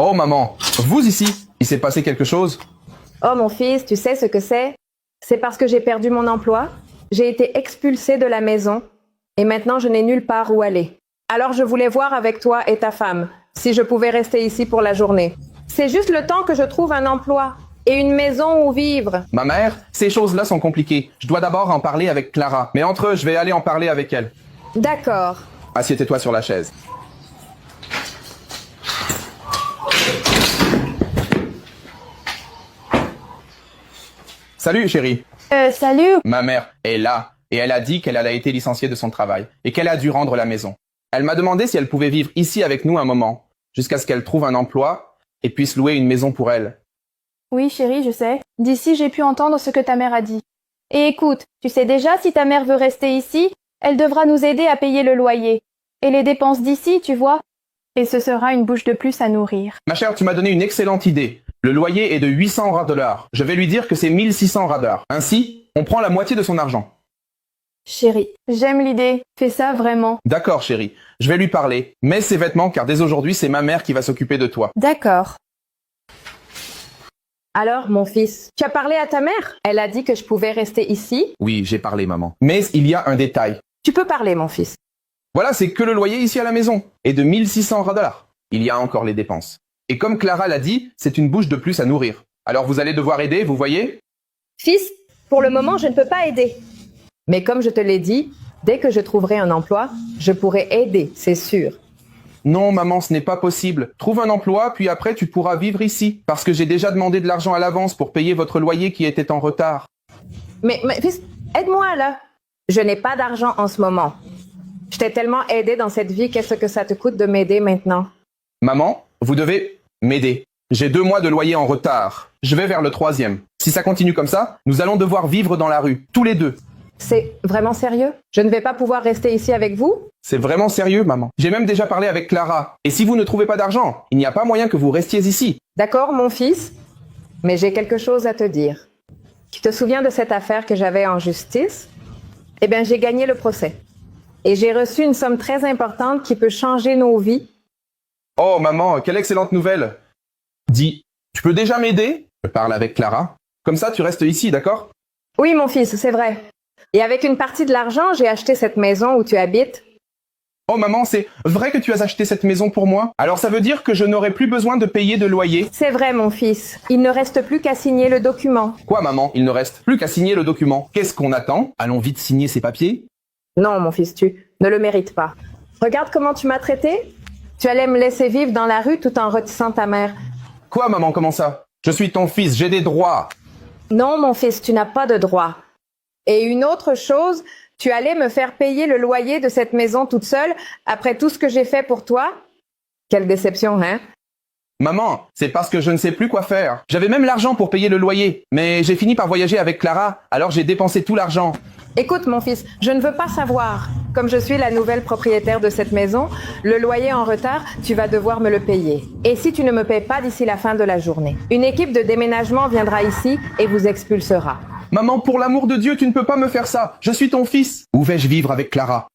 Oh maman, vous ici, il s'est passé quelque chose? Oh mon fils, tu sais ce que c'est? C'est parce que j'ai perdu mon emploi, j'ai été expulsée de la maison et maintenant je n'ai nulle part où aller. Alors je voulais voir avec toi et ta femme si je pouvais rester ici pour la journée. C'est juste le temps que je trouve un emploi et une maison où vivre. Ma mère, ces choses-là sont compliquées. Je dois d'abord en parler avec Clara. Mais entre eux, je vais aller en parler avec elle. D'accord. Assieds-toi sur la chaise. Salut, chérie. Salut. Ma mère est là et elle a dit qu'elle a été licenciée de son travail et qu'elle a dû rendre la maison. Elle m'a demandé si elle pouvait vivre ici avec nous un moment, jusqu'à ce qu'elle trouve un emploi et puisse louer une maison pour elle. Oui, chérie, je sais. D'ici, j'ai pu entendre ce que ta mère a dit. Et écoute, tu sais déjà, si ta mère veut rester ici, elle devra nous aider à payer le loyer. Et les dépenses d'ici, tu vois. Et ce sera une bouche de plus à nourrir. Ma chère, tu m'as donné une excellente idée. Le loyer est de 800 $. Je vais lui dire que c'est 1600 $. Ainsi, on prend la moitié de son argent. Chérie, j'aime l'idée. Fais ça vraiment. D'accord, chérie. Je vais lui parler. Mets ses vêtements car dès aujourd'hui, c'est ma mère qui va s'occuper de toi. D'accord. Alors, mon fils, tu as parlé à ta mère? Elle a dit que je pouvais rester ici? Oui, j'ai parlé, maman. Mais il y a un détail. Tu peux parler, mon fils. Voilà, c'est que le loyer ici à la maison est de 1600 $. Il y a encore les dépenses. Et comme Clara l'a dit, c'est une bouche de plus à nourrir. Alors vous allez devoir aider, vous voyez? Fils, pour le moment, je ne peux pas aider. Mais comme je te l'ai dit, dès que je trouverai un emploi, je pourrai aider, c'est sûr. Non, maman, ce n'est pas possible. Trouve un emploi, puis après tu pourras vivre ici. Parce que j'ai déjà demandé de l'argent à l'avance pour payer votre loyer qui était en retard. Mais fils, aide-moi là. Je n'ai pas d'argent en ce moment. Je t'ai tellement aidé dans cette vie, qu'est-ce que ça te coûte de m'aider maintenant? Maman, vous devez m'aider. J'ai 2 mois de loyer en retard. Je vais vers le 3e. Si ça continue comme ça, nous allons devoir vivre dans la rue, tous les deux. C'est vraiment sérieux? Je ne vais pas pouvoir rester ici avec vous? C'est vraiment sérieux, maman. J'ai même déjà parlé avec Clara. Et si vous ne trouvez pas d'argent, il n'y a pas moyen que vous restiez ici. D'accord, mon fils, mais j'ai quelque chose à te dire. Tu te souviens de cette affaire que j'avais en justice? Eh bien, j'ai gagné le procès. Et j'ai reçu une somme très importante qui peut changer nos vies. Oh, maman, quelle excellente nouvelle. Dis, tu peux déjà m'aider? Je parle avec Clara. Comme ça, tu restes ici, d'accord? Oui, mon fils, c'est vrai. Et avec une partie de l'argent, j'ai acheté cette maison où tu habites. Oh maman, c'est vrai que tu as acheté cette maison pour moi? Alors ça veut dire que je n'aurai plus besoin de payer de loyer? C'est vrai, mon fils. Il ne reste plus qu'à signer le document. Quoi, maman? Il ne reste plus qu'à signer le document. Qu'est-ce qu'on attend? Allons vite signer ces papiers? Non, mon fils, tu ne le mérites pas. Regarde comment tu m'as traité. Tu allais me laisser vivre dans la rue tout en retissant ta mère. Quoi, maman, comment ça? Je suis ton fils, j'ai des droits. Non, mon fils, tu n'as pas de droit. Et une autre chose, tu allais me faire payer le loyer de cette maison toute seule après tout ce que j'ai fait pour toi? Quelle déception, hein? Maman, c'est parce que je ne sais plus quoi faire. J'avais même l'argent pour payer le loyer, mais j'ai fini par voyager avec Clara, alors j'ai dépensé tout l'argent. Écoute, mon fils, je ne veux pas savoir. Comme je suis la nouvelle propriétaire de cette maison, le loyer en retard, tu vas devoir me le payer. Et si tu ne me payes pas d'ici la fin de la journée, une équipe de déménagement viendra ici et vous expulsera. Maman, pour l'amour de Dieu, tu ne peux pas me faire ça. Je suis ton fils. Où vais-je vivre avec Clara?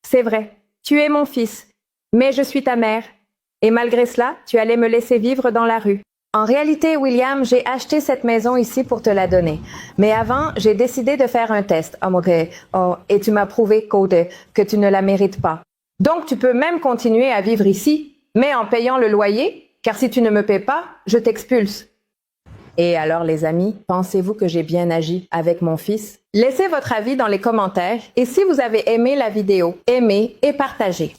C'est vrai, tu es mon fils, mais je suis ta mère. Et malgré cela, tu allais me laisser vivre dans la rue. En réalité, William, j'ai acheté cette maison ici pour te la donner. Mais avant, j'ai décidé de faire un test. Et tu m'as prouvé, Code, que tu ne la mérites pas. Donc, tu peux même continuer à vivre ici, mais en payant le loyer, car si tu ne me paies pas, je t'expulse. Et alors, les amis, pensez-vous que j'ai bien agi avec mon fils? Laissez votre avis dans les commentaires et si vous avez aimé la vidéo, aimez et partagez.